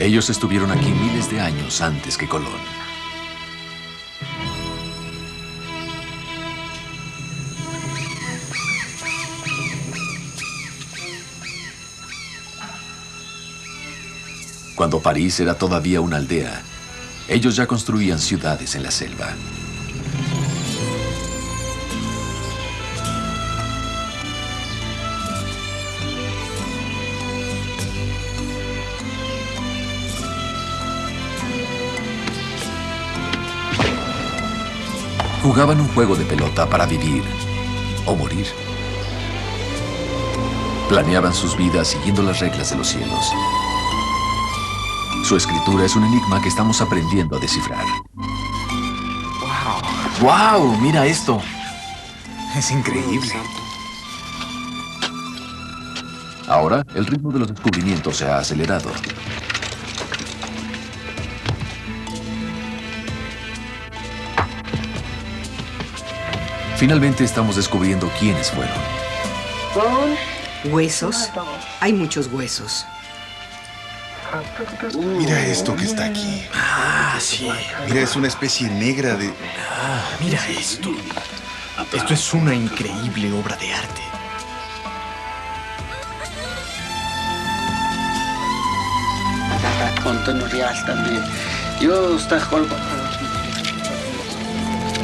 Ellos estuvieron aquí miles de años antes que Colón. Cuando París era todavía una aldea, ellos ya construían ciudades en la selva. Jugaban un juego de pelota para vivir o morir. Planeaban sus vidas siguiendo las reglas de los cielos. Su escritura es un enigma que estamos aprendiendo a descifrar. ¡Wow! ¡Wow! Mira esto. Es increíble. Ahora, el ritmo de los descubrimientos se ha acelerado. Finalmente estamos descubriendo quiénes fueron. Huesos. Hay muchos huesos. Mira esto que está aquí. Ah, sí. Mira, es una especie negra de... Mira esto. Esto es una increíble obra de arte.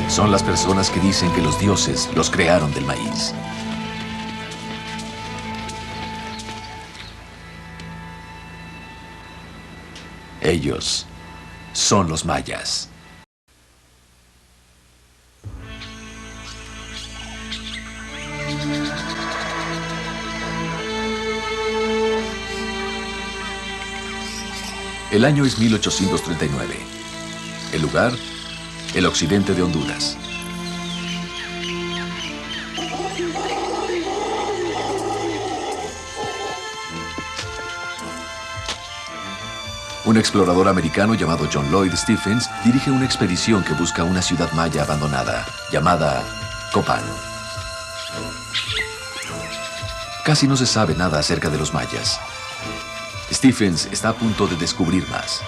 Son las personas que dicen que los dioses los crearon del maíz. Ellos son los mayas. El año es 1839. El lugar, el occidente de Honduras. Un explorador americano llamado John Lloyd Stephens dirige una expedición que busca una ciudad maya abandonada, llamada Copán. Casi no se sabe nada acerca de los mayas. Stephens está a punto de descubrir más.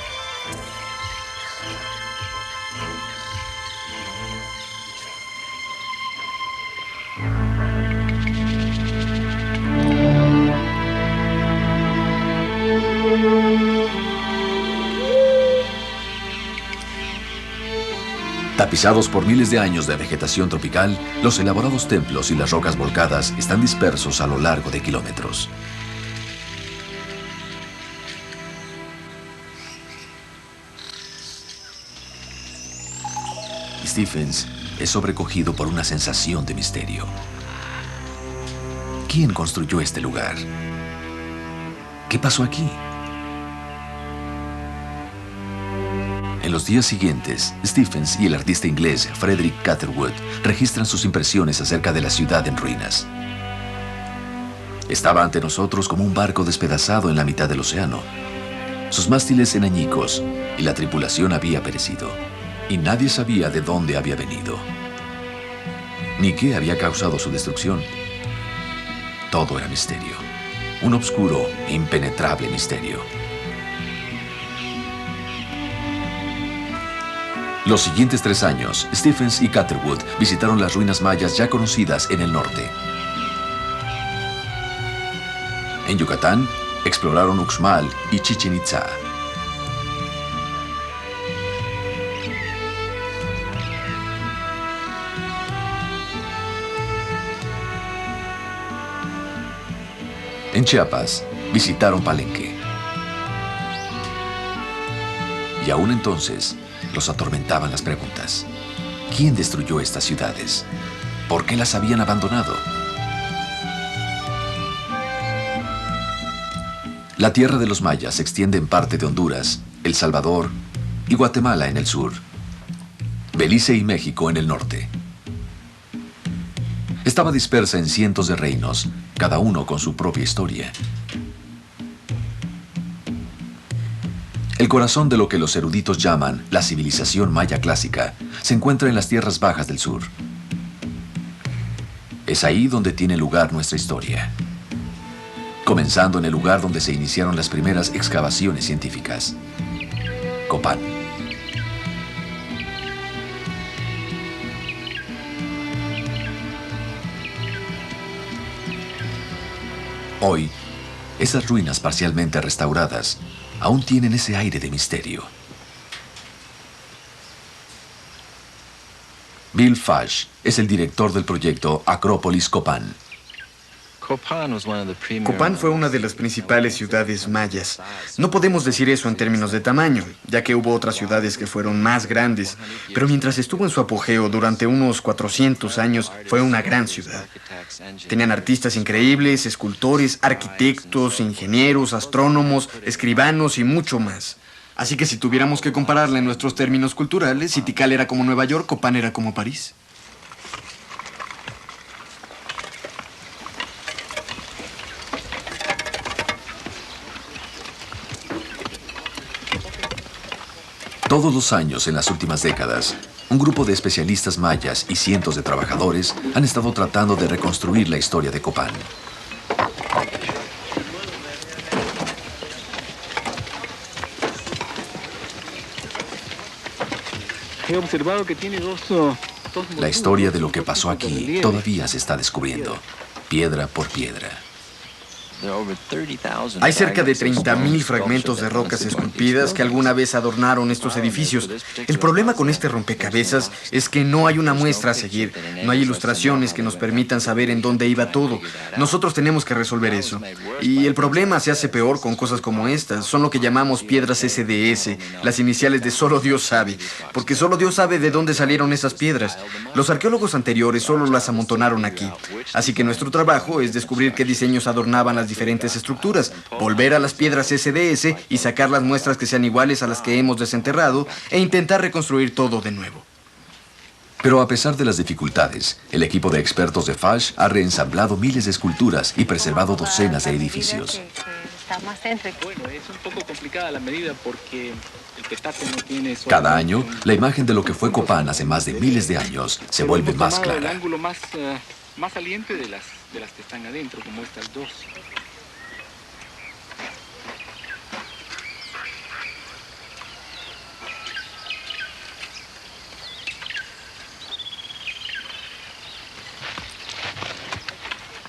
Tapizados por miles de años de vegetación tropical, los elaborados templos y las rocas volcadas están dispersos a lo largo de kilómetros. Stephens es sobrecogido por una sensación de misterio. ¿Quién construyó este lugar? ¿Qué pasó aquí? En los días siguientes, Stephens y el artista inglés Frederick Catherwood registran sus impresiones acerca de la ciudad en ruinas. Estaba ante nosotros como un barco despedazado en la mitad del océano. Sus mástiles eran añicos y la tripulación había perecido. Y nadie sabía de dónde había venido, ni qué había causado su destrucción. Todo era misterio, un oscuro e impenetrable misterio. Los siguientes 3 años, Stephens y Catherwood visitaron las ruinas mayas ya conocidas en el norte. En Yucatán, exploraron Uxmal y Chichén Itzá. En Chiapas, visitaron Palenque. Y aún entonces, los atormentaban las preguntas. ¿Quién destruyó estas ciudades? ¿Por qué las habían abandonado? La tierra de los mayas se extiende en parte de Honduras, El Salvador y Guatemala en el sur, Belice y México en el norte. Estaba dispersa en cientos de reinos, cada uno con su propia historia. El corazón de lo que los eruditos llaman la civilización maya clásica se encuentra en las tierras bajas del sur. Es ahí donde tiene lugar nuestra historia. comenzando en el lugar donde se iniciaron las primeras excavaciones científicas, Copán. Hoy, esas ruinas parcialmente restauradas aún tienen ese aire de misterio. Bill Fash es el director del proyecto Acrópolis Copán. Copán fue una de las principales ciudades mayas. No podemos decir eso en términos de tamaño, ya que hubo otras ciudades que fueron más grandes, pero mientras estuvo en su apogeo durante unos 400 años, fue una gran ciudad. Tenían artistas increíbles, escultores, arquitectos, ingenieros, astrónomos, escribanos y mucho más. Así que si tuviéramos que compararla en nuestros términos culturales, si Tikal era como Nueva York, Copán era como París. Todos los años en las últimas décadas, un grupo de especialistas mayas y cientos de trabajadores han estado tratando de reconstruir la historia de Copán. He observado que tiene dos La historia de lo que pasó aquí todavía se está descubriendo, piedra por piedra. Hay cerca de 30.000 fragmentos de rocas esculpidas que alguna vez adornaron estos edificios. El problema con este rompecabezas es que no hay una muestra a seguir. No hay ilustraciones que nos permitan saber en dónde iba todo. Nosotros tenemos que resolver eso. Y el problema se hace peor con cosas como estas. Son lo que llamamos piedras SDS, las iniciales de solo Dios sabe. Porque solo Dios sabe de dónde salieron esas piedras. Los arqueólogos anteriores solo las amontonaron aquí. Así que nuestro trabajo es descubrir qué diseños adornaban las diferentes estructuras, volver a las piedras SDS y sacar las muestras que sean iguales a las que hemos desenterrado e intentar reconstruir todo de nuevo. Pero a pesar de las dificultades, el equipo de expertos de Fash ha reensamblado miles de esculturas y preservado docenas de edificios. Bueno, es un poco complicada la medida porque el petate no tiene... Cada año, la imagen de lo que fue Copán hace más de miles de años se vuelve más El clara. ángulo más saliente de las que están adentro, como estas dos.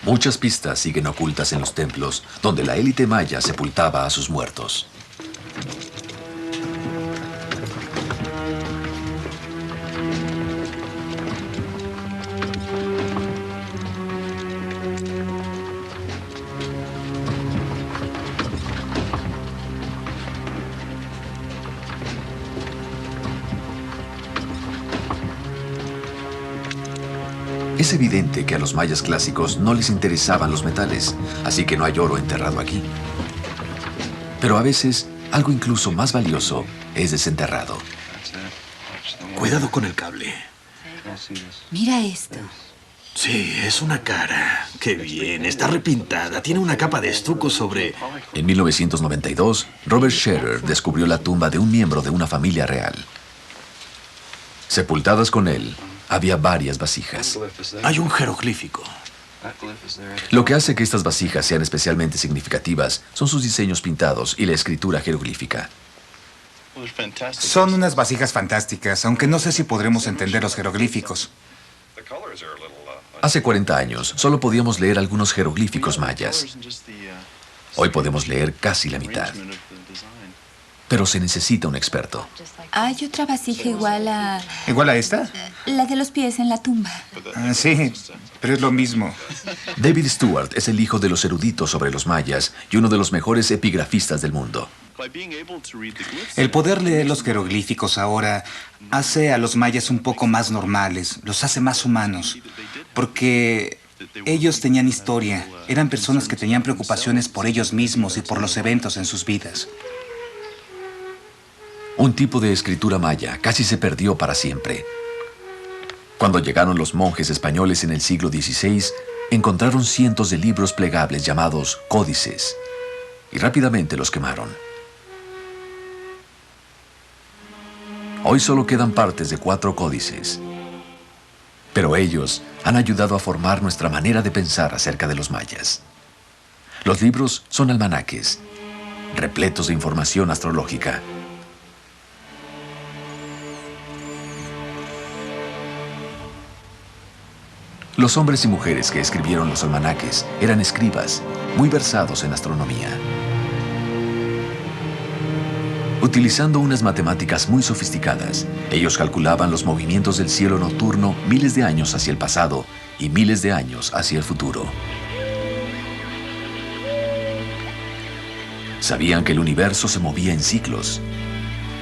Muchas pistas siguen ocultas en los templos, donde la élite maya sepultaba a sus muertos. Es evidente que a los mayas clásicos no les interesaban los metales, así que no hay oro enterrado aquí. Pero a veces, algo incluso más valioso es desenterrado. Cuidado con el cable. Mira esto. Sí, es una cara. Qué bien, está repintada. Tiene una capa de estuco sobre... En 1992, Robert Scherer descubrió la tumba de un miembro de una familia real. Sepultadas con él, había varias vasijas. Hay un jeroglífico. Lo que hace que estas vasijas sean especialmente significativas son sus diseños pintados y la escritura jeroglífica. Son unas vasijas fantásticas, aunque no sé si podremos entender los jeroglíficos. Hace 40 años, solo podíamos leer algunos jeroglíficos mayas. Hoy podemos leer casi la mitad. Pero se necesita un experto. Hay otra vasija igual a... ¿Igual a esta? La de los pies en la tumba. Sí, pero es lo mismo. David Stewart es el hijo de los eruditos sobre los mayas y uno de los mejores epigrafistas del mundo. El poder leer los jeroglíficos ahora hace a los mayas un poco más normales, los hace más humanos, porque ellos tenían historia, eran personas que tenían preocupaciones por ellos mismos y por los eventos en sus vidas. Un tipo de escritura maya casi se perdió para siempre. Cuando llegaron los monjes españoles en el siglo XVI, encontraron cientos de libros plegables llamados códices y rápidamente los quemaron. Hoy solo quedan partes de 4 códices, pero ellos han ayudado a formar nuestra manera de pensar acerca de los mayas. Los libros son almanaques, repletos de información astrológica. Los hombres y mujeres que escribieron los almanaques eran escribas, muy versados en astronomía. Utilizando unas matemáticas muy sofisticadas, ellos calculaban los movimientos del cielo nocturno miles de años hacia el pasado y miles de años hacia el futuro. Sabían que el universo se movía en ciclos,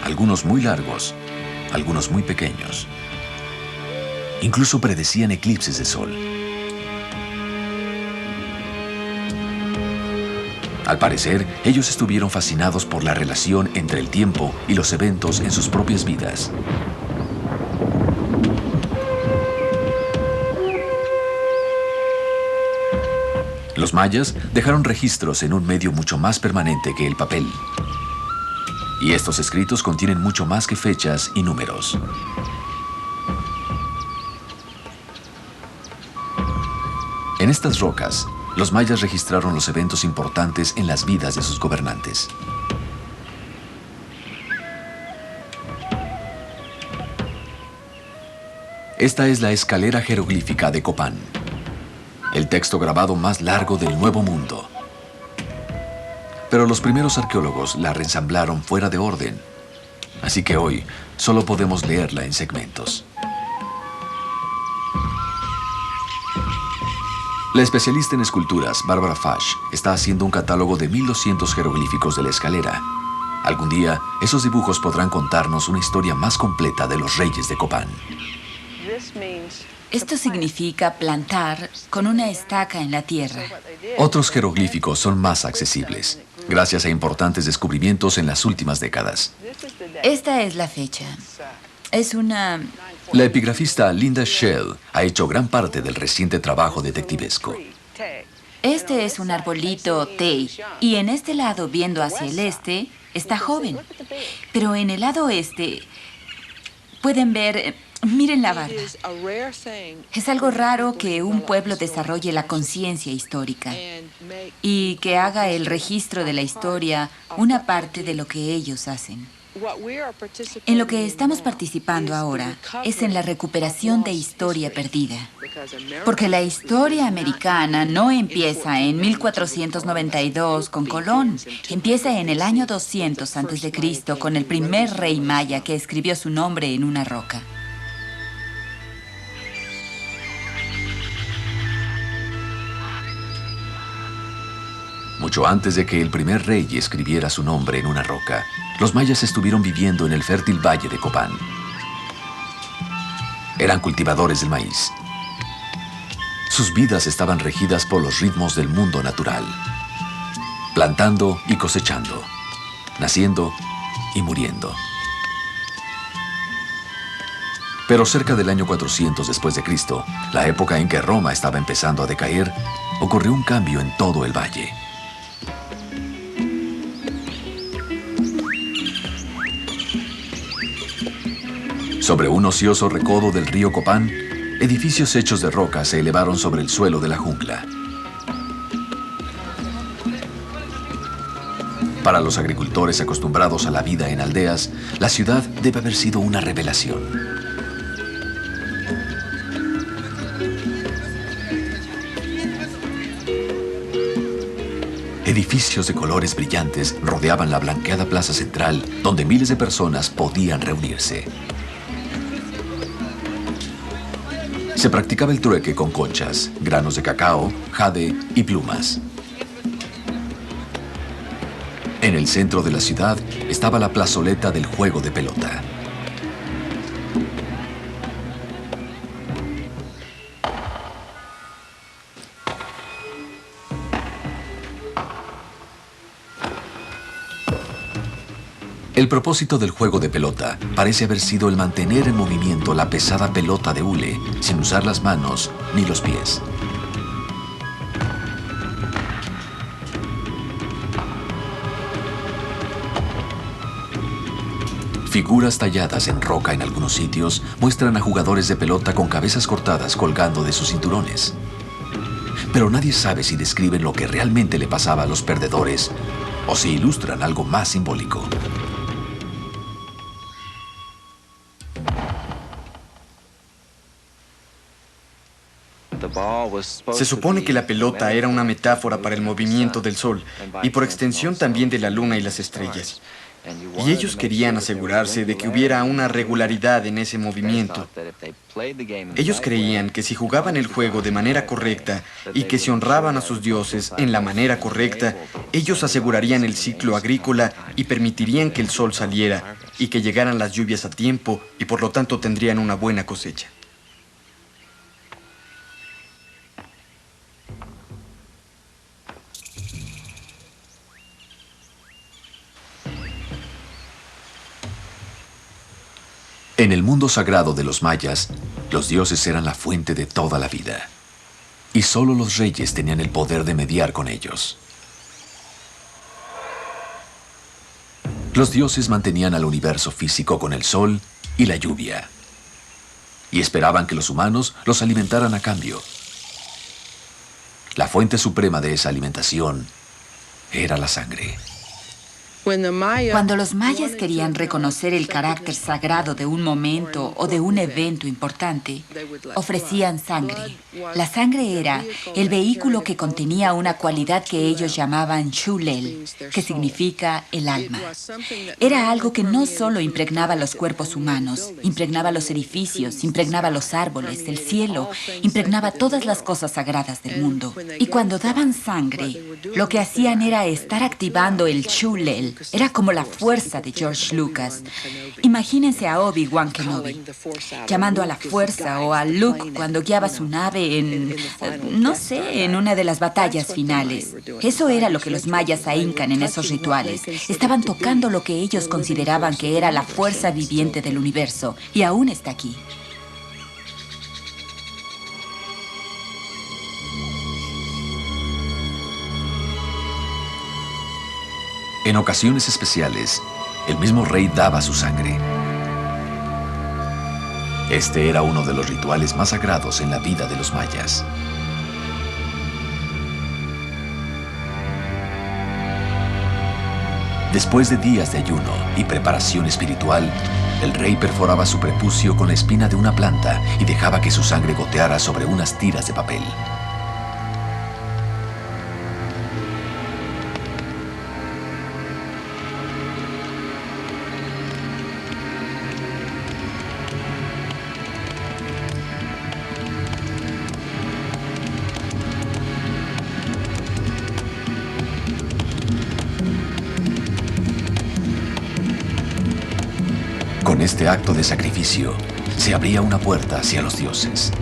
algunos muy largos, algunos muy pequeños. Incluso predecían eclipses de sol. Al parecer, ellos estuvieron fascinados por la relación entre el tiempo y los eventos en sus propias vidas. Los mayas dejaron registros en un medio mucho más permanente que el papel. Y estos escritos contienen mucho más que fechas y números. En estas rocas, los mayas registraron los eventos importantes en las vidas de sus gobernantes. Esta es la escalera jeroglífica de Copán, el texto grabado más largo del Nuevo Mundo. Pero los primeros arqueólogos la reensamblaron fuera de orden, así que hoy solo podemos leerla en segmentos. La especialista en esculturas, Barbara Fash, está haciendo un catálogo de 1200 jeroglíficos de la escalera. Algún día, esos dibujos podrán contarnos una historia más completa de los reyes de Copán. Esto significa plantar con una estaca en la tierra. Otros jeroglíficos son más accesibles, gracias a importantes descubrimientos en las últimas décadas. Esta es la fecha. Es una... La epigrafista Linda Shell ha hecho gran parte del reciente trabajo detectivesco. Este es un arbolito Tey, y en este lado, viendo hacia el este, está joven. Pero en el lado oeste, pueden ver... Miren la barba. Es algo raro que un pueblo desarrolle la conciencia histórica y que haga el registro de la historia una parte de lo que ellos hacen. En lo que estamos participando ahora es en la recuperación de historia perdida. Porque la historia americana no empieza en 1492 con Colón. Empieza en el año 200 a.C. con el primer rey maya que escribió su nombre en una roca. Mucho antes de que el primer rey escribiera su nombre en una roca, los mayas estuvieron viviendo en el fértil valle de Copán. Eran cultivadores del maíz. Sus vidas estaban regidas por los ritmos del mundo natural, plantando y cosechando, naciendo y muriendo. Pero cerca del año 400 después de Cristo, la época en que Roma estaba empezando a decaer, ocurrió un cambio en todo el valle. Sobre un ocioso recodo del río Copán, edificios hechos de roca se elevaron sobre el suelo de la jungla. Para los agricultores acostumbrados a la vida en aldeas, la ciudad debe haber sido una revelación. Edificios de colores brillantes rodeaban la blanqueada plaza central, donde miles de personas podían reunirse. Se practicaba el trueque con conchas, granos de cacao, jade y plumas. En el centro de la ciudad estaba la plazoleta del juego de pelota. El propósito del juego de pelota parece haber sido el mantener en movimiento la pesada pelota de hule sin usar las manos ni los pies. Figuras talladas en roca en algunos sitios muestran a jugadores de pelota con cabezas cortadas colgando de sus cinturones. Pero nadie sabe si describen lo que realmente le pasaba a los perdedores o si ilustran algo más simbólico. Se supone que la pelota era una metáfora para el movimiento del Sol y por extensión también de la Luna y las estrellas. Y ellos querían asegurarse de que hubiera una regularidad en ese movimiento. Ellos creían que si jugaban el juego de manera correcta y que se honraban a sus dioses en la manera correcta, ellos asegurarían el ciclo agrícola y permitirían que el sol saliera y que llegaran las lluvias a tiempo y por lo tanto tendrían una buena cosecha. En el mundo sagrado de los mayas, los dioses eran la fuente de toda la vida. Y solo los reyes tenían el poder de mediar con ellos. Los dioses mantenían al universo físico con el sol y la lluvia. Y esperaban que los humanos los alimentaran a cambio. La fuente suprema de esa alimentación era la sangre. Cuando los mayas querían reconocer el carácter sagrado de un momento o de un evento importante, ofrecían sangre. La sangre era el vehículo que contenía una cualidad que ellos llamaban Shulel, que significa el alma. Era algo que no solo impregnaba los cuerpos humanos, impregnaba los edificios, impregnaba los árboles, el cielo, impregnaba todas las cosas sagradas del mundo. Y cuando daban sangre, lo que hacían era estar activando el Shulel. Era como la fuerza de George Lucas. Imagínense a Obi-Wan Kenobi llamando a la fuerza, o a Luke cuando guiaba su nave en una de las batallas finales. Eso era lo que los mayas ahincan en esos rituales. Estaban tocando lo que ellos consideraban que era la fuerza viviente del universo, y aún está aquí. En ocasiones especiales, el mismo rey daba su sangre. Este era uno de los rituales más sagrados en la vida de los mayas. Después de días de ayuno y preparación espiritual, el rey perforaba su prepucio con la espina de una planta y dejaba que su sangre goteara sobre unas tiras de papel. Con este acto de sacrificio, se abría una puerta hacia los dioses.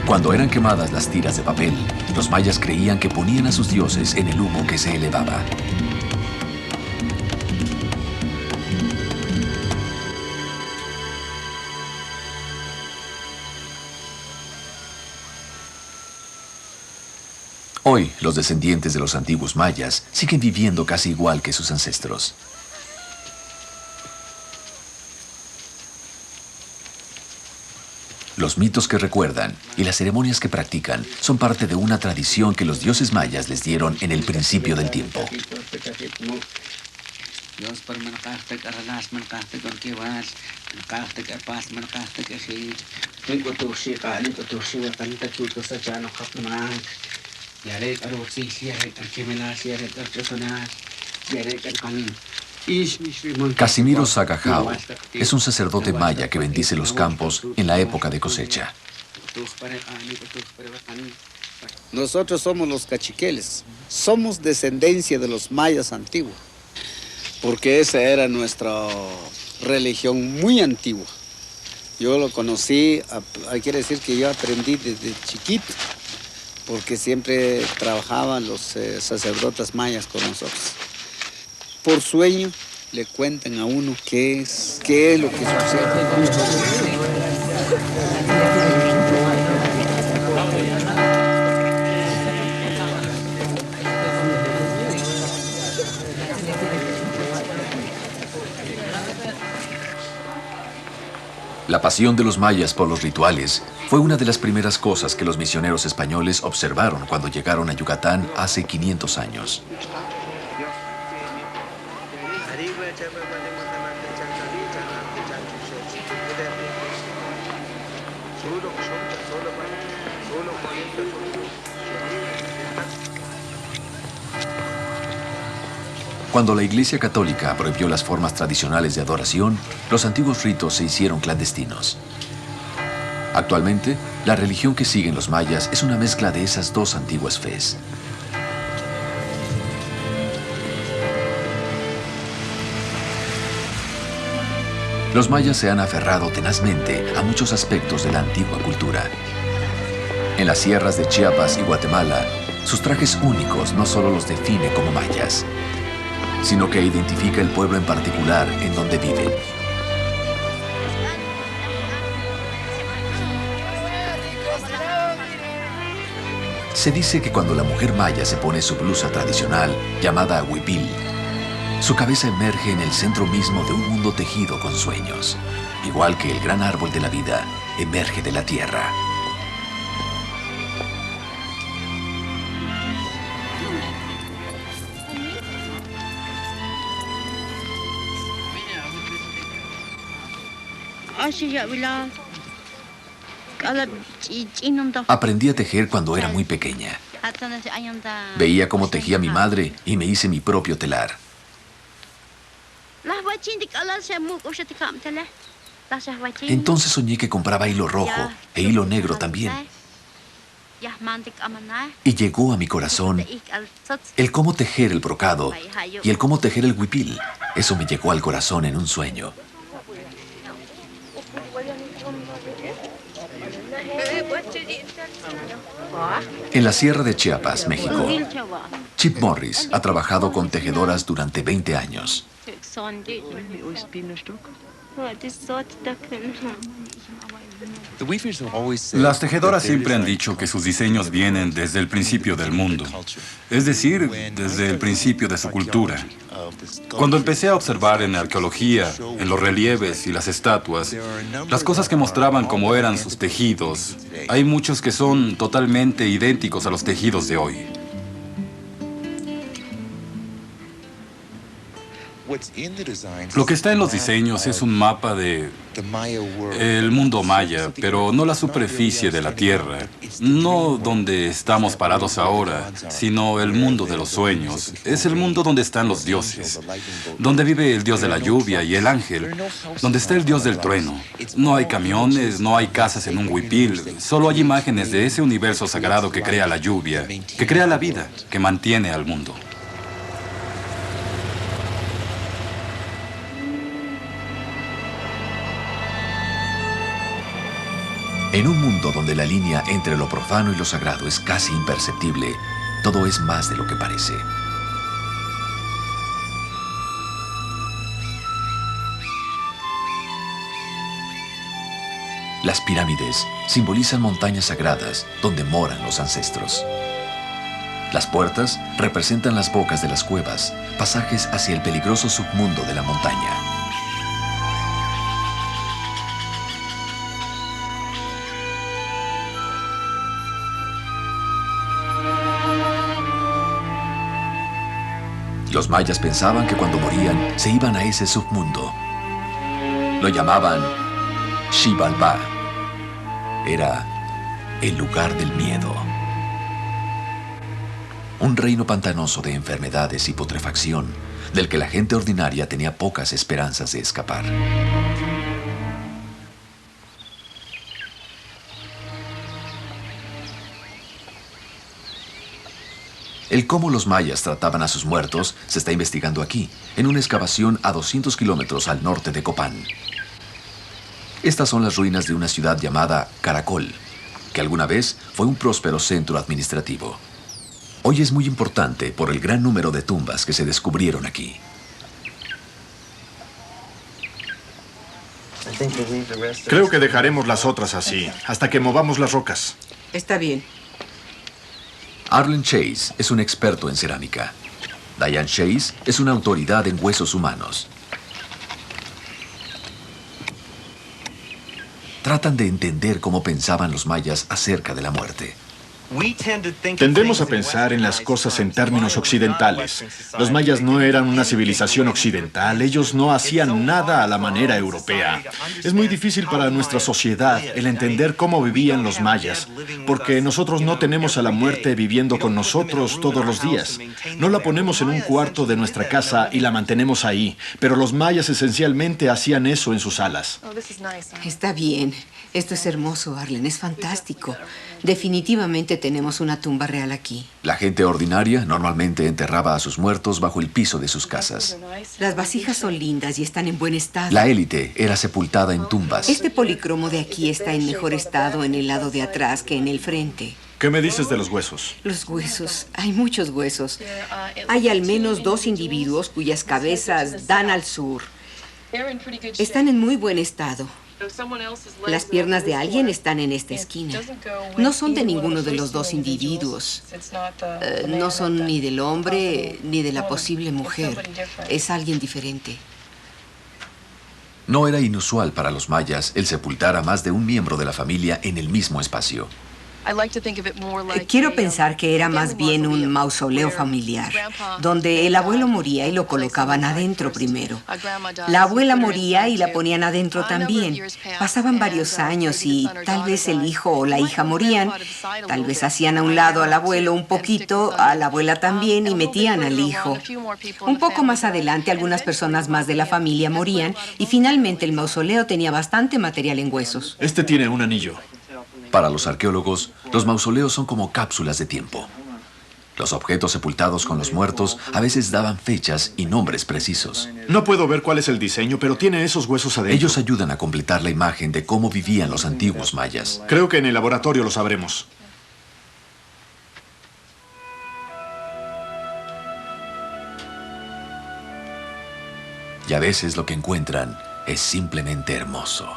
Cuando eran quemadas las tiras de papel, los mayas creían que ponían a sus dioses en el humo que se elevaba. Hoy, los descendientes de los antiguos mayas siguen viviendo casi igual que sus ancestros. Los mitos que recuerdan y las ceremonias que practican son parte de una tradición que los dioses mayas les dieron en el principio del tiempo. Casimiro Sagajao es un sacerdote maya que bendice los campos en la época de cosecha. Nosotros somos los cachiqueles, somos descendencia de los mayas antiguos, porque esa era nuestra religión muy antigua. Yo lo conocí, quiere decir que yo aprendí desde chiquito, porque siempre trabajaban los sacerdotes mayas con nosotros. Por sueño le cuentan a uno qué es lo que sucede. La pasión de los mayas por los rituales fue una de las primeras cosas que los misioneros españoles observaron cuando llegaron a Yucatán hace 500 años. Cuando la Iglesia Católica prohibió las formas tradicionales de adoración, los antiguos ritos se hicieron clandestinos. Actualmente, la religión que siguen los mayas es una mezcla de esas dos antiguas fes. Los mayas se han aferrado tenazmente a muchos aspectos de la antigua cultura. En las sierras de Chiapas y Guatemala, sus trajes únicos no solo los define como mayas, sino que identifica el pueblo en particular en donde viven. Se dice que cuando la mujer maya se pone su blusa tradicional, llamada huipil, su cabeza emerge en el centro mismo de un mundo tejido con sueños, igual que el gran árbol de la vida emerge de la tierra. Aprendí a tejer cuando era muy pequeña. Veía cómo tejía mi madre y me hice mi propio telar. Entonces soñé que compraba hilo rojo e hilo negro también. Y llegó a mi corazón el cómo tejer el brocado y el cómo tejer el huipil. Eso me llegó al corazón en un sueño. En la Sierra de Chiapas, México, Chip Morris ha trabajado con tejedoras durante 20 años. Las tejedoras siempre han dicho que sus diseños vienen desde el principio del mundo, es decir, desde el principio de su cultura. Cuando empecé a observar en arqueología, en los relieves y las estatuas, las cosas que mostraban cómo eran sus tejidos, hay muchos que son totalmente idénticos a los tejidos de hoy. Lo que está en los diseños es un mapa de el mundo maya, pero no la superficie de la tierra, no donde estamos parados ahora, sino el mundo de los sueños. Es el mundo donde están los dioses, donde vive el dios de la lluvia y el ángel, donde está el dios del trueno. No hay camiones, no hay casas en un huipil, solo hay imágenes de ese universo sagrado que crea la lluvia, que crea la vida, que mantiene al mundo. En un mundo donde la línea entre lo profano y lo sagrado es casi imperceptible, todo es más de lo que parece. Las pirámides simbolizan montañas sagradas donde moran los ancestros. Las puertas representan las bocas de las cuevas, pasajes hacia el peligroso submundo de la montaña. Los mayas pensaban que cuando morían se iban a ese submundo. Lo llamaban Xibalbá. Era el lugar del miedo. Un reino pantanoso de enfermedades y putrefacción, del que la gente ordinaria tenía pocas esperanzas de escapar. El cómo los mayas trataban a sus muertos se está investigando aquí, en una excavación a 200 kilómetros al norte de Copán. Estas son las ruinas de una ciudad llamada Caracol, que alguna vez fue un próspero centro administrativo. Hoy es muy importante por el gran número de tumbas que se descubrieron aquí. Creo que dejaremos las otras así, hasta que movamos las rocas. Está bien. Arlen Chase es un experto en cerámica. Diane Chase es una autoridad en huesos humanos. tratan de entender cómo pensaban los mayas acerca de la muerte. Tendemos a pensar en las cosas en términos occidentales. Los mayas no eran una civilización occidental, ellos no hacían nada a la manera europea. Es muy difícil para nuestra sociedad el entender cómo vivían los mayas, porque nosotros no tenemos a la muerte viviendo con nosotros todos los días. No la ponemos en un cuarto de nuestra casa y la mantenemos ahí, pero los mayas esencialmente hacían eso en sus salas. Está bien. Esto es hermoso, Arlen. Es fantástico. Definitivamente tenemos una tumba real aquí. La gente ordinaria normalmente enterraba a sus muertos bajo el piso de sus casas. Las vasijas son lindas y están en buen estado. La élite era sepultada en tumbas. Este policromo de aquí está en mejor estado en el lado de atrás que en el frente. ¿Qué me dices de los huesos? Los huesos. Hay muchos huesos. Hay al menos 2 individuos cuyas cabezas dan al sur. Están en muy buen estado. Las piernas de alguien están en esta esquina. No son de ninguno de los 2 individuos. No son ni del hombre ni de la posible mujer. Es alguien diferente. No era inusual para los mayas el sepultar a más de un miembro de la familia en el mismo espacio. Quiero pensar que era más bien un mausoleo familiar, donde el abuelo moría y lo colocaban adentro primero. La abuela moría y la ponían adentro también. Pasaban varios años y tal vez el hijo o la hija morían. Tal vez hacían a un lado al abuelo un poquito, a la abuela también, y metían al hijo. Un poco más adelante, algunas personas más de la familia morían y finalmente el mausoleo tenía bastante material en huesos. Este tiene un anillo. Para los arqueólogos, los mausoleos son como cápsulas de tiempo. Los objetos sepultados con los muertos a veces daban fechas y nombres precisos. No puedo ver cuál es el diseño, pero tiene esos huesos adentro. Ellos ayudan a completar la imagen de cómo vivían los antiguos mayas. Creo que en el laboratorio lo sabremos. Y a veces lo que encuentran es simplemente hermoso.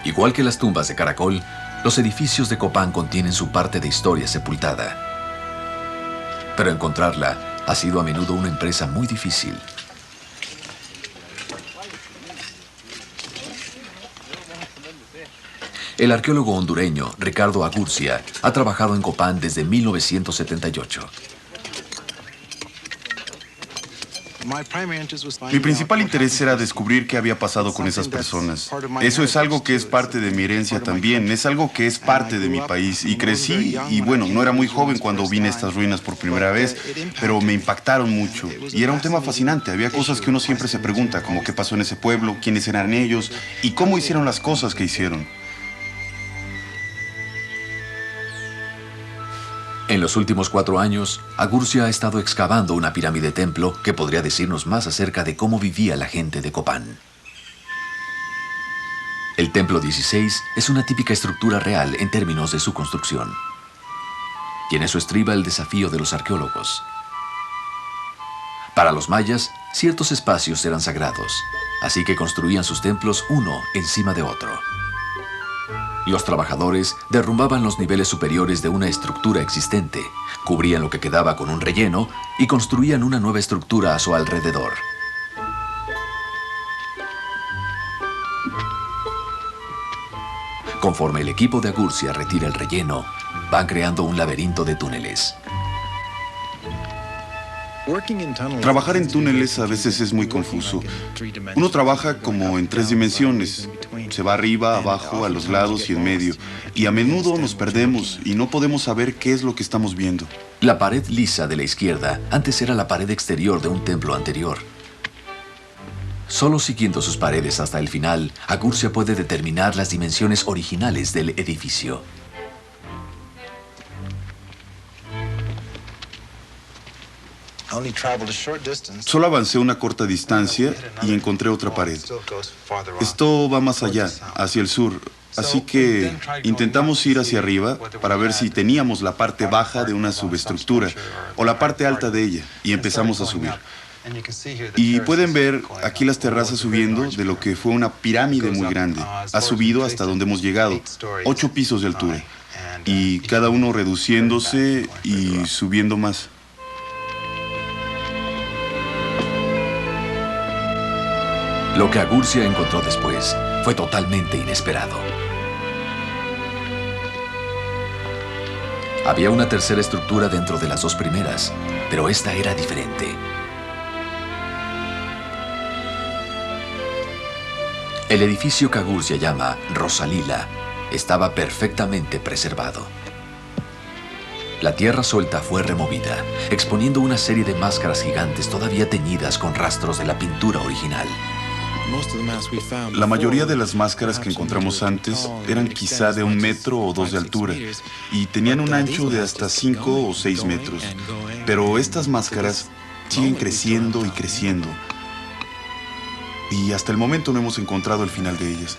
Igual que las tumbas de caracol, los edificios de Copán contienen su parte de historia sepultada. Pero encontrarla ha sido a menudo una empresa muy difícil. El arqueólogo hondureño Ricardo Agurcia ha trabajado en Copán desde 1978. Mi principal interés era descubrir qué había pasado con esas personas. Eso es algo que es parte de mi herencia también, es algo que es parte de mi país. Y crecí, y bueno, no era muy joven cuando vine a estas ruinas por primera vez, pero me impactaron mucho. Y era un tema fascinante, había cosas que uno siempre se pregunta, como qué pasó en ese pueblo, quiénes eran ellos, y cómo hicieron las cosas que hicieron. En los últimos 4 años, Agurcia ha estado excavando una pirámide templo que podría decirnos más acerca de cómo vivía la gente de Copán. El templo 16 es una típica estructura real en términos de su construcción. Y en eso estriba el desafío de los arqueólogos. Para los mayas, ciertos espacios eran sagrados, así que construían sus templos uno encima de otro. Los trabajadores derrumbaban los niveles superiores de una estructura existente, cubrían lo que quedaba con un relleno y construían una nueva estructura a su alrededor. Conforme el equipo de Agurcia retira el relleno, van creando un laberinto de túneles. Trabajar en túneles a veces es muy confuso. Uno trabaja como en 3 dimensiones. Se va arriba, abajo, a los lados y en medio. Y a menudo nos perdemos y no podemos saber qué es lo que estamos viendo. La pared lisa de la izquierda antes era la pared exterior de un templo anterior. Solo siguiendo sus paredes hasta el final, Agurcia puede determinar las dimensiones originales del edificio. Solo avancé una corta distancia y encontré otra pared. Esto va más allá, hacia el sur. Así que intentamos ir hacia arriba para ver si teníamos la parte baja de una subestructura o la parte alta de ella, y empezamos a subir. Y pueden ver aquí las terrazas subiendo de lo que fue una pirámide muy grande. Ha subido hasta donde hemos llegado, 8 pisos de altura, y cada uno reduciéndose y subiendo más. Lo que Agurcia encontró después fue totalmente inesperado. Había una tercera estructura dentro de las dos primeras, pero esta era diferente. El edificio que Agurcia llama Rosalila estaba perfectamente preservado. La tierra suelta fue removida, exponiendo una serie de máscaras gigantes todavía teñidas con rastros de la pintura original. La mayoría de las máscaras que encontramos antes eran quizá de 1 metro o 2 de altura y tenían un ancho de hasta 5 o 6 metros. Pero estas máscaras siguen creciendo y creciendo. Y hasta el momento no hemos encontrado el final de ellas.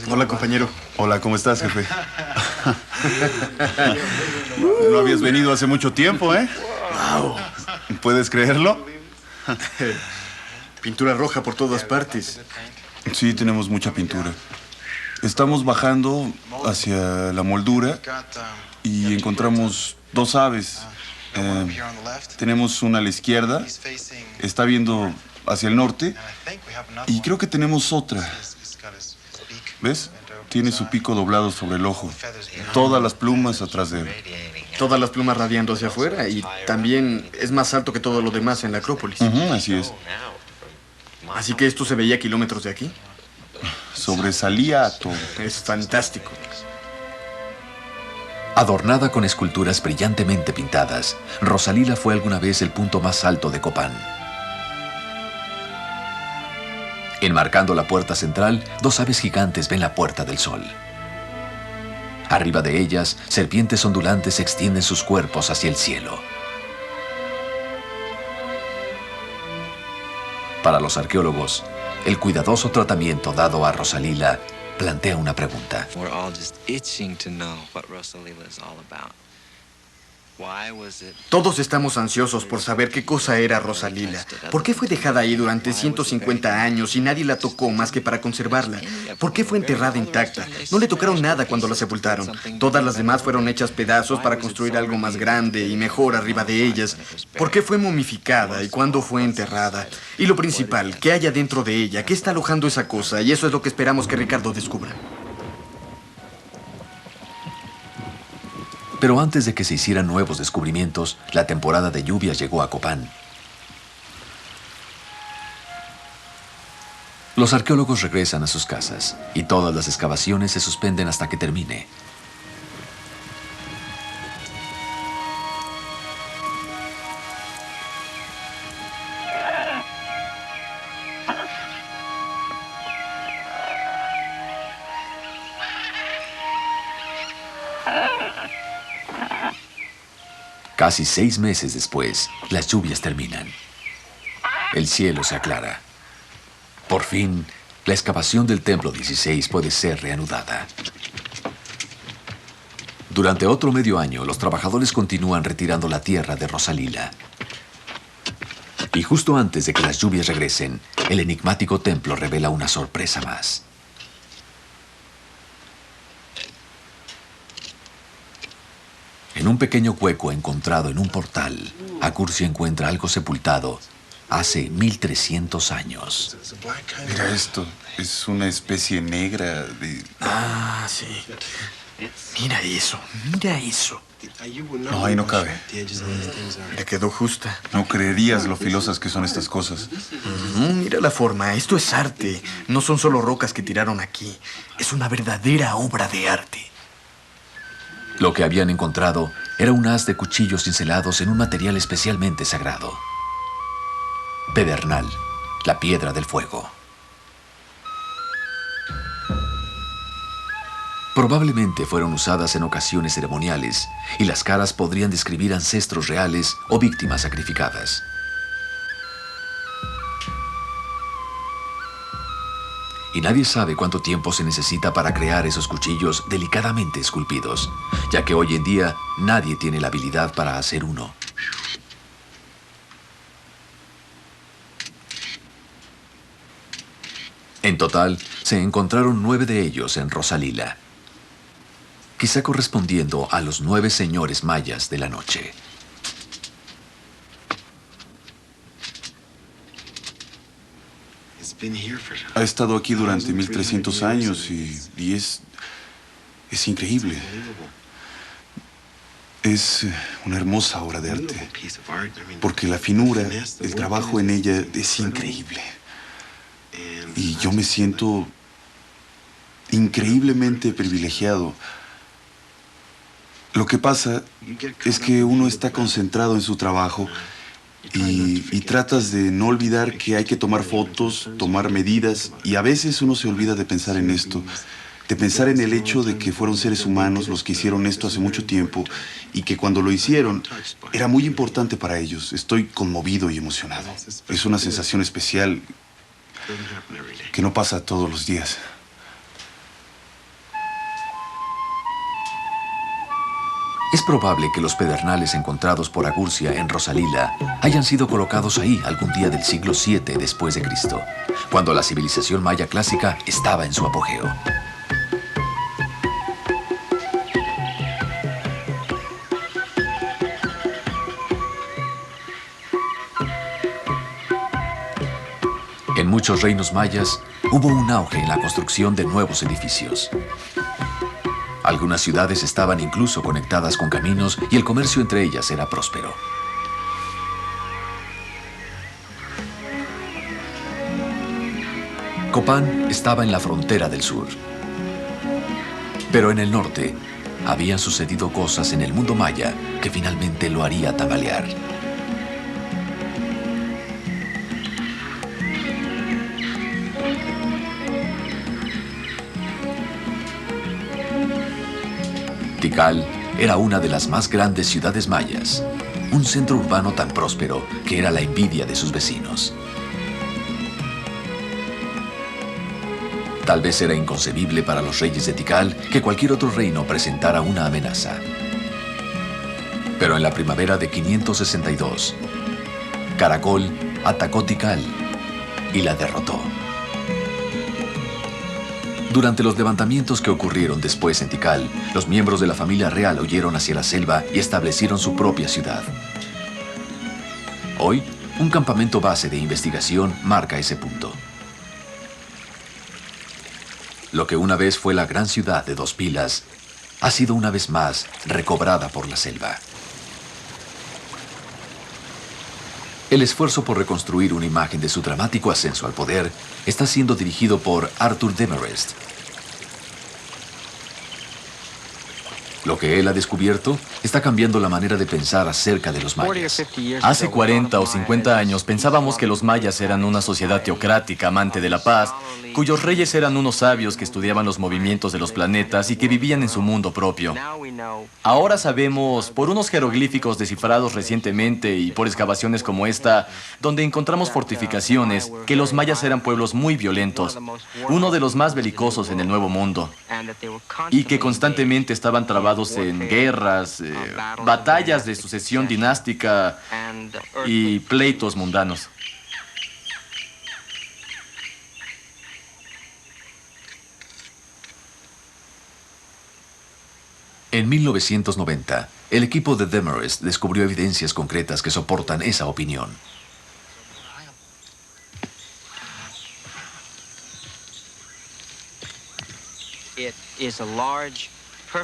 Hola, compañero. Hola, ¿cómo estás, jefe? No habías venido hace mucho tiempo, ¿eh? Wow. ¿Puedes creerlo? Pintura roja por todas partes. Sí, tenemos mucha pintura. Estamos bajando hacia la moldura y encontramos 2 aves. Tenemos una a la izquierda, está viendo hacia el norte, y creo que tenemos otra. ¿Ves? Tiene su pico doblado sobre el ojo, todas las plumas atrás de él. Todas las plumas radiando hacia afuera, y también es más alto que todo lo demás en la Acrópolis. Así es. Así que esto se veía a kilómetros de aquí. Sobresalía a todo. Es fantástico. Adornada con esculturas brillantemente pintadas, Rosalila fue alguna vez el punto más alto de Copán. Enmarcando la puerta central, 2 aves gigantes ven la Puerta del Sol. Arriba de ellas, serpientes ondulantes extienden sus cuerpos hacia el cielo. Para los arqueólogos, el cuidadoso tratamiento dado a Rosalila plantea una pregunta. Todos estamos ansiosos por saber qué cosa era Rosalila. ¿Por qué fue dejada ahí durante 150 años y nadie la tocó más que para conservarla? ¿Por qué fue enterrada intacta? No le tocaron nada cuando la sepultaron. Todas las demás fueron hechas pedazos para construir algo más grande y mejor arriba de ellas. ¿Por qué fue momificada y cuándo fue enterrada? Y lo principal, ¿qué hay adentro de ella? ¿Qué está alojando esa cosa? Y eso es lo que esperamos que Ricardo descubra. Pero antes de que se hicieran nuevos descubrimientos, la temporada de lluvias llegó a Copán. Los arqueólogos regresan a sus casas y todas las excavaciones se suspenden hasta que termine. Casi 6 meses después, las lluvias terminan. El cielo se aclara. Por fin, la excavación del Templo 16 puede ser reanudada. Durante otro medio año, los trabajadores continúan retirando la tierra de Rosalila. Y justo antes de que las lluvias regresen, el enigmático templo revela una sorpresa más. En un pequeño hueco encontrado en un portal, Agurcia encuentra algo sepultado hace 1300 años. Mira esto, es una especie negra de... Ah, sí. Mira eso, mira eso. No, ahí no cabe. Le quedó justa. No creerías lo filosas que son estas cosas. Mira la forma, esto es arte. No son solo rocas que tiraron aquí. Es una verdadera obra de arte. Lo que habían encontrado era un haz de cuchillos cincelados en un material especialmente sagrado. Pedernal, la piedra del fuego. Probablemente fueron usadas en ocasiones ceremoniales y las caras podrían describir ancestros reales o víctimas sacrificadas. Y nadie sabe cuánto tiempo se necesita para crear esos cuchillos delicadamente esculpidos, ya que hoy en día nadie tiene la habilidad para hacer uno. En total, se encontraron 9 de ellos en Rosalila, quizá correspondiendo a los 9 señores mayas de la noche. Ha estado aquí durante 1300 años y es increíble. Es una hermosa obra de arte, porque la finura, el trabajo en ella es increíble. Y yo me siento increíblemente privilegiado. Lo que pasa es que uno está concentrado en su trabajo y tratas de no olvidar que hay que tomar fotos, tomar medidas, y a veces uno se olvida de pensar en esto, de pensar en el hecho de que fueron seres humanos los que hicieron esto hace mucho tiempo y que cuando lo hicieron era muy importante para ellos. Estoy conmovido y emocionado. Es una sensación especial que no pasa todos los días. Es probable que los pedernales encontrados por Agurcia en Rosalila hayan sido colocados ahí algún día del siglo VII después de Cristo, cuando la civilización maya clásica estaba en su apogeo. En muchos reinos mayas hubo un auge en la construcción de nuevos edificios. Algunas ciudades estaban incluso conectadas con caminos y el comercio entre ellas era próspero. Copán estaba en la frontera del sur. Pero en el norte habían sucedido cosas en el mundo maya que finalmente lo haría tambalear. Tikal era una de las más grandes ciudades mayas, un centro urbano tan próspero que era la envidia de sus vecinos. Tal vez era inconcebible para los reyes de Tikal que cualquier otro reino presentara una amenaza. Pero en la primavera de 562, Caracol atacó Tikal y la derrotó. Durante los levantamientos que ocurrieron después en Tikal, los miembros de la familia real huyeron hacia la selva y establecieron su propia ciudad. Hoy, un campamento base de investigación marca ese punto. Lo que una vez fue la gran ciudad de Dos Pilas, ha sido una vez más recobrada por la selva. El esfuerzo por reconstruir una imagen de su dramático ascenso al poder está siendo dirigido por Arthur Demarest. Lo que él ha descubierto está cambiando la manera de pensar acerca de los mayas. Hace 40 o 50 años pensábamos que los mayas eran una sociedad teocrática, amante de la paz, cuyos reyes eran unos sabios que estudiaban los movimientos de los planetas y que vivían en su mundo propio. Ahora sabemos, por unos jeroglíficos descifrados recientemente y por excavaciones como esta, donde encontramos fortificaciones, que los mayas eran pueblos muy violentos, uno de los más belicosos en el Nuevo Mundo, y que constantemente estaban trabados en guerras, batallas de sucesión dinástica y pleitos mundanos. En 1990, el equipo de Demarest descubrió evidencias concretas que soportan esa opinión.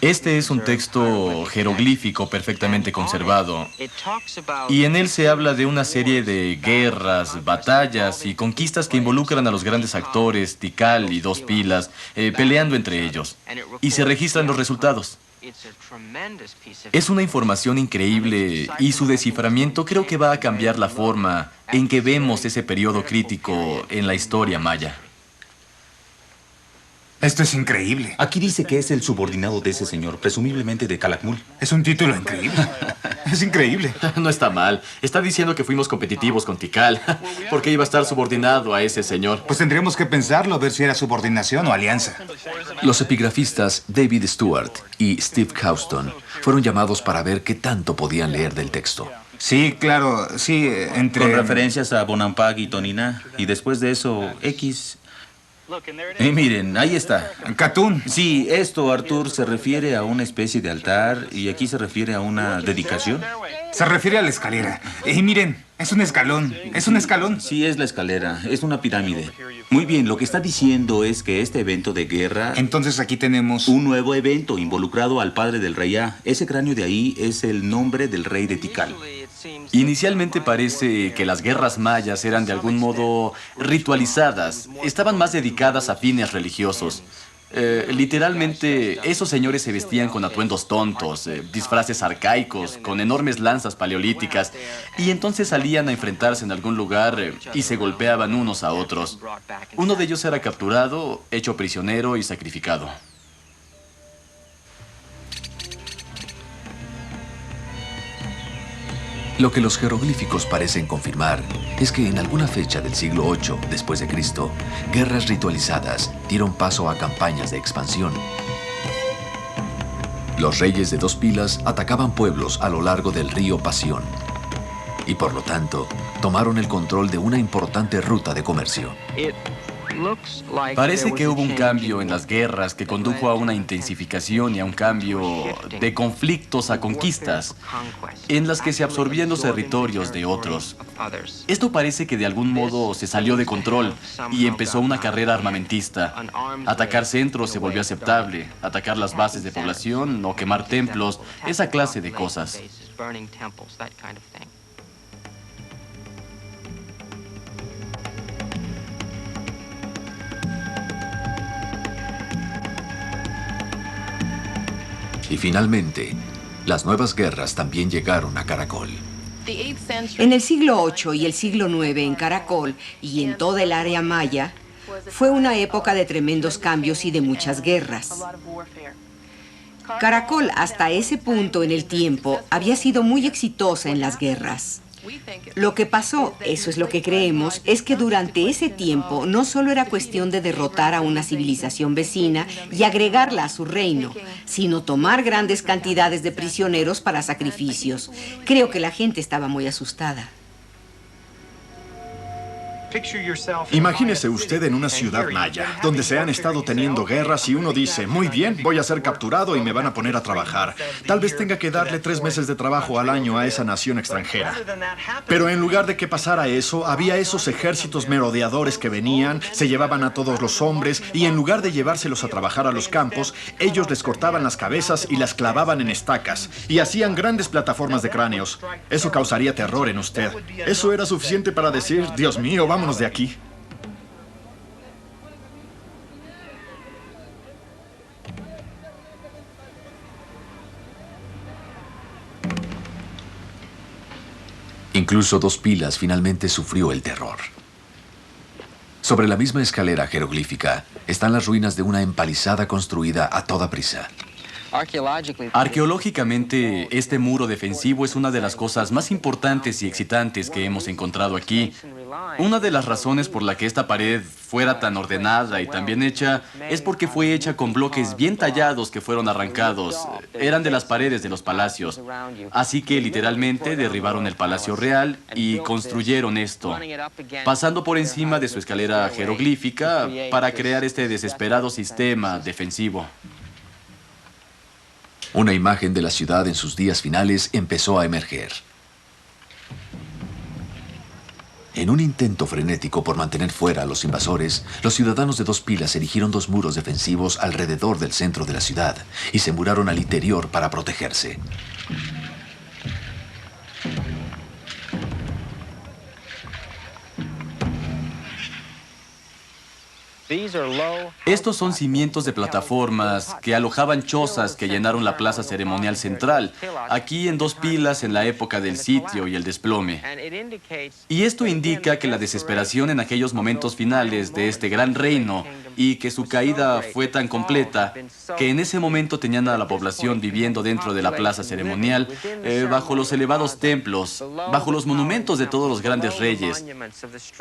Este es un texto jeroglífico perfectamente conservado, y en él se habla de una serie de guerras, batallas y conquistas que involucran a los grandes actores, Tikal y Dos Pilas, peleando entre ellos, y se registran los resultados. Es una información increíble y su desciframiento creo que va a cambiar la forma en que vemos ese periodo crítico en la historia maya. Esto es increíble. Aquí dice que es el subordinado de ese señor, presumiblemente de Calakmul. Es un título increíble. Es increíble. No está mal. Está diciendo que fuimos competitivos con Tikal. ¿Por qué iba a estar subordinado a ese señor? Pues tendríamos que pensarlo, ver si era subordinación o alianza. Los epigrafistas David Stewart y Steve Houston fueron llamados para ver qué tanto podían leer del texto. Sí, claro, sí, entre... Con referencias a Bonampak y Tonina. Y después de eso, X... Y miren, ahí está. Katun. Sí, esto, Arthur, se refiere a una especie de altar y aquí se refiere a una dedicación. Se refiere a la escalera. Y miren, es un escalón. Es un escalón. Sí, es la escalera. Es una pirámide. Muy bien, lo que está diciendo es que este evento de guerra... Entonces aquí tenemos... un nuevo evento involucrado al padre del rey A. Ese cráneo de ahí es el nombre del rey de Tikal. Inicialmente parece que las guerras mayas eran de algún modo ritualizadas. Estaban más dedicadas a fines religiosos. Literalmente, esos señores se vestían con atuendos tontos, disfraces arcaicos, con enormes lanzas paleolíticas, y entonces salían a enfrentarse en algún lugar y se golpeaban unos a otros. Uno de ellos era capturado, hecho prisionero y sacrificado. Lo que los jeroglíficos parecen confirmar es que en alguna fecha del siglo VIII después de Cristo, guerras ritualizadas dieron paso a campañas de expansión. Los reyes de Dos Pilas atacaban pueblos a lo largo del río Pasión y por lo tanto tomaron el control de una importante ruta de comercio. Parece que hubo un cambio en las guerras que condujo a una intensificación y a un cambio de conflictos a conquistas, en las que se absorbían los territorios de otros. Esto parece que de algún modo se salió de control y empezó una carrera armamentista. Atacar centros se volvió aceptable, atacar las bases de población o quemar templos, esa clase de cosas. Y finalmente, las nuevas guerras también llegaron a Caracol. En el siglo VIII y el siglo IX en Caracol y en toda el área maya, fue una época de tremendos cambios y de muchas guerras. Caracol, hasta ese punto en el tiempo, había sido muy exitosa en las guerras. Lo que pasó, eso es lo que creemos, es que durante ese tiempo no solo era cuestión de derrotar a una civilización vecina y agregarla a su reino, sino tomar grandes cantidades de prisioneros para sacrificios. Creo que la gente estaba muy asustada. Imagínese usted en una ciudad maya, donde se han estado teniendo guerras y uno dice, muy bien, voy a ser capturado y me van a poner a trabajar. Tal vez tenga que darle 3 meses de trabajo al año a esa nación extranjera. Pero en lugar de que pasara eso, había esos ejércitos merodeadores que venían, se llevaban a todos los hombres y en lugar de llevárselos a trabajar a los campos, ellos les cortaban las cabezas y las clavaban en estacas y hacían grandes plataformas de cráneos. Eso causaría terror en usted. Eso era suficiente para decir, Dios mío, vámonos de aquí. Incluso Dos Pilas finalmente sufrió el terror. Sobre la misma escalera jeroglífica están las ruinas de una empalizada construida a toda prisa. Arqueológicamente, este muro defensivo es una de las cosas más importantes y excitantes que hemos encontrado aquí. Una de las razones por la que esta pared fuera tan ordenada y tan bien hecha es porque fue hecha con bloques bien tallados que fueron arrancados. Eran de las paredes de los palacios. Así que literalmente derribaron el Palacio Real y construyeron esto, pasando por encima de su escalera jeroglífica para crear este desesperado sistema defensivo. Una imagen de la ciudad en sus días finales empezó a emerger. En un intento frenético por mantener fuera a los invasores, los ciudadanos de Dos Pilas erigieron 2 muros defensivos alrededor del centro de la ciudad y se muraron al interior para protegerse. Estos son cimientos de plataformas que alojaban chozas que llenaron la plaza ceremonial central, aquí en 2 pilas en la época del sitio y el desplome. Y esto indica que la desesperación en aquellos momentos finales de este gran reino y que su caída fue tan completa que en ese momento tenían a la población viviendo dentro de la plaza ceremonial, bajo los elevados templos, bajo los monumentos de todos los grandes reyes.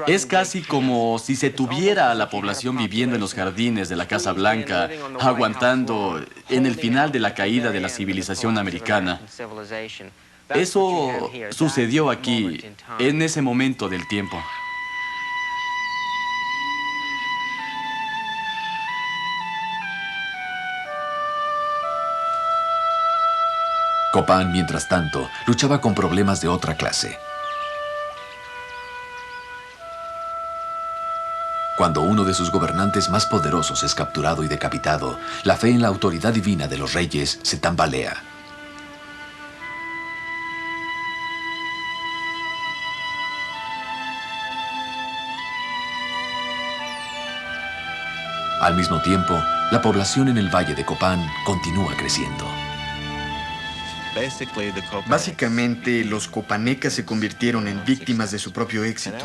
Es casi como si se tuviera a la población viviendo en los jardines de la Casa Blanca, aguantando en el final de la caída de la civilización americana. Eso sucedió aquí, en ese momento del tiempo. Copán, mientras tanto, luchaba con problemas de otra clase. Cuando uno de sus gobernantes más poderosos es capturado y decapitado, la fe en la autoridad divina de los reyes se tambalea. Al mismo tiempo, la población en el valle de Copán continúa creciendo. Básicamente, los copanecas se convirtieron en víctimas de su propio éxito.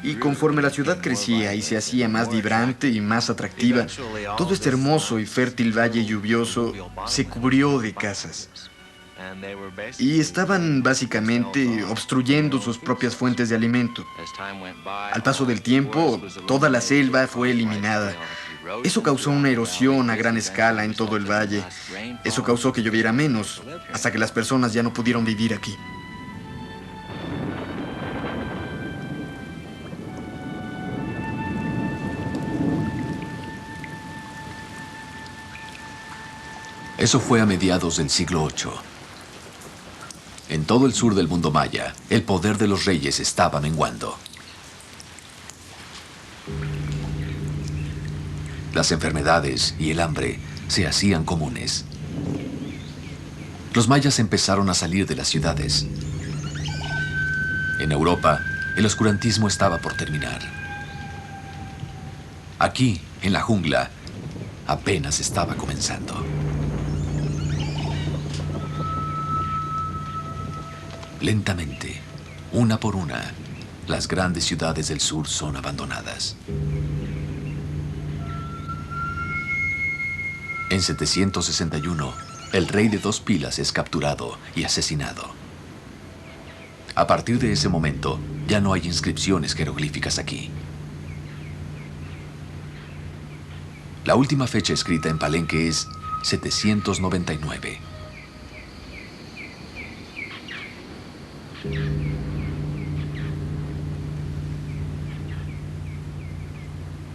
Y conforme la ciudad crecía y se hacía más vibrante y más atractiva, todo este hermoso y fértil valle lluvioso se cubrió de casas. Y estaban básicamente obstruyendo sus propias fuentes de alimento. Al paso del tiempo, toda la selva fue eliminada. Eso causó una erosión a gran escala en todo el valle. Eso causó que lloviera menos, hasta que las personas ya no pudieron vivir aquí. Eso fue a mediados del siglo VIII. En todo el sur del mundo maya, el poder de los reyes estaba menguando. Las enfermedades y el hambre se hacían comunes. Los mayas empezaron a salir de las ciudades. En Europa, el oscurantismo estaba por terminar. Aquí, en la jungla, apenas estaba comenzando. Lentamente, una por una, las grandes ciudades del sur son abandonadas. En 761, el rey de 2 pilas es capturado y asesinado. A partir de ese momento, ya no hay inscripciones jeroglíficas aquí. La última fecha escrita en Palenque es 799.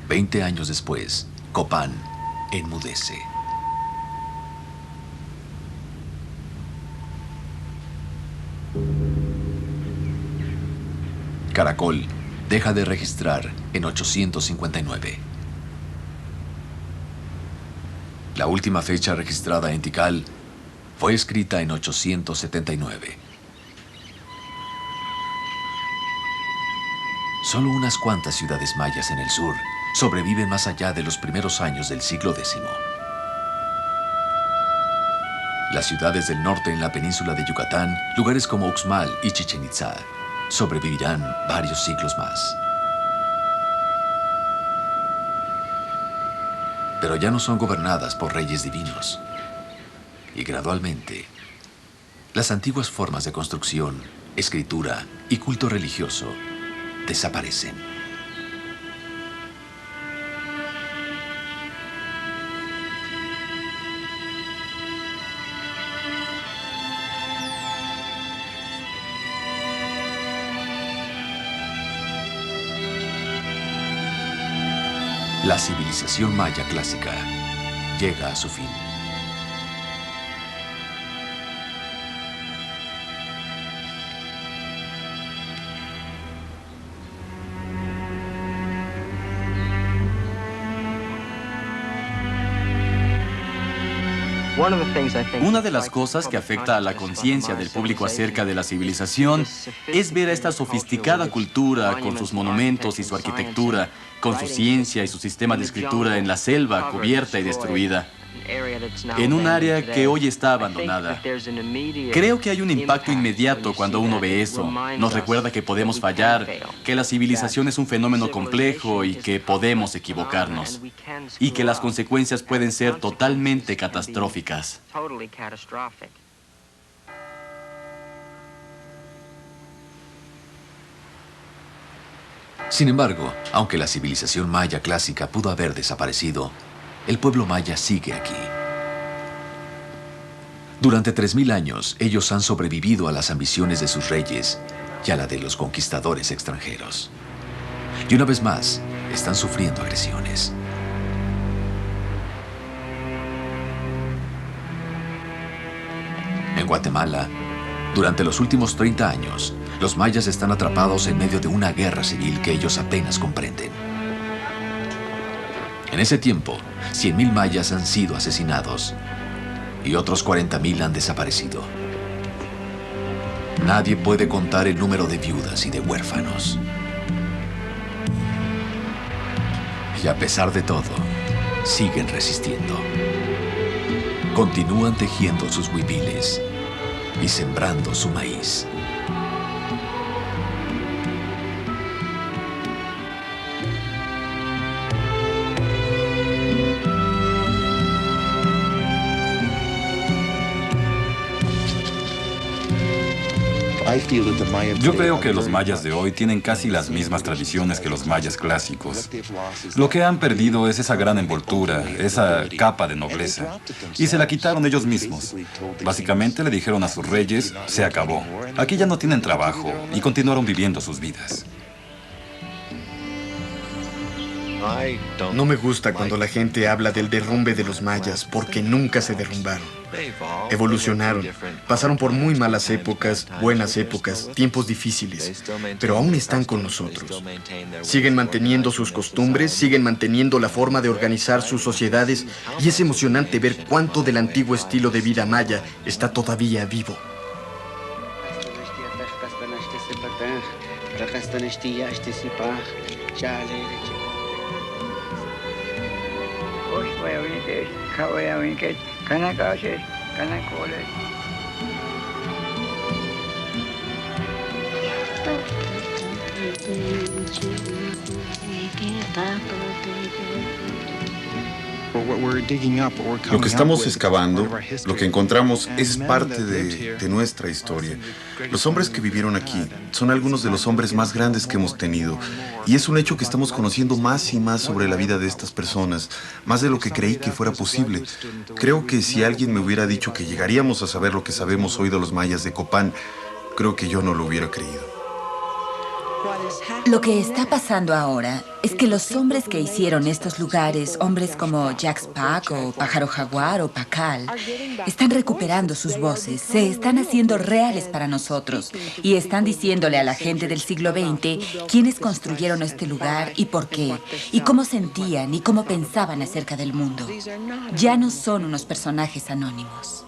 Veinte años después, Copán enmudece. Caracol deja de registrar en 859. La última fecha registrada en Tikal fue escrita en 879. Solo unas cuantas ciudades mayas en el sur sobreviven más allá de los primeros años del siglo X. Las ciudades del norte en la península de Yucatán, lugares como Uxmal y Chichén Itzá, sobrevivirán varios siglos más. Pero ya no son gobernadas por reyes divinos. Y gradualmente, las antiguas formas de construcción, escritura y culto religioso desaparecen. La civilización maya clásica llega a su fin. Una de las cosas que afecta a la conciencia del público acerca de la civilización es ver a esta sofisticada cultura con sus monumentos y su arquitectura, con su ciencia y su sistema de escritura en la selva cubierta y destruida, en un área que hoy está abandonada. Creo que hay un impacto inmediato cuando uno ve eso. Nos recuerda que podemos fallar, que la civilización es un fenómeno complejo y que podemos equivocarnos, y que las consecuencias pueden ser totalmente catastróficas. Sin embargo, aunque la civilización maya clásica pudo haber desaparecido, el pueblo maya sigue aquí. Durante 3000 años, ellos han sobrevivido a las ambiciones de sus reyes y a la de los conquistadores extranjeros. Y una vez más, están sufriendo agresiones. En Guatemala, durante los últimos 30 años, los mayas están atrapados en medio de una guerra civil que ellos apenas comprenden. En ese tiempo, 100,000 mayas han sido asesinados y otros 40,000 han desaparecido. Nadie puede contar el número de viudas y de huérfanos. Y a pesar de todo, siguen resistiendo. Continúan tejiendo sus huipiles y sembrando su maíz. Yo creo que los mayas de hoy tienen casi las mismas tradiciones que los mayas clásicos. Lo que han perdido es esa gran envoltura, esa capa de nobleza, y se la quitaron ellos mismos. Básicamente le dijeron a sus reyes, se acabó. Aquí ya no tienen trabajo, y continuaron viviendo sus vidas. No me gusta cuando la gente habla del derrumbe de los mayas, porque nunca se derrumbaron. Evolucionaron, pasaron por muy malas épocas, buenas épocas, tiempos difíciles, pero aún están con nosotros. Siguen manteniendo sus costumbres, siguen manteniendo la forma de organizar sus sociedades, y es emocionante ver cuánto del antiguo estilo de vida maya está todavía vivo. Lo que estamos excavando, lo que encontramos, es parte de nuestra historia. Los hombres que vivieron aquí son algunos de los hombres más grandes que hemos tenido. Y es un hecho que estamos conociendo más y más sobre la vida de estas personas, más de lo que creí que fuera posible. Creo que si alguien me hubiera dicho que llegaríamos a saber lo que sabemos hoy de los mayas de Copán, creo que yo no lo hubiera creído. Lo que está pasando ahora es que los hombres que hicieron estos lugares, hombres como Jax Pac o Pájaro Jaguar o Pacal, están recuperando sus voces, se están haciendo reales para nosotros y están diciéndole a la gente del siglo XX quiénes construyeron este lugar y por qué, y cómo sentían y cómo pensaban acerca del mundo. Ya no son unos personajes anónimos.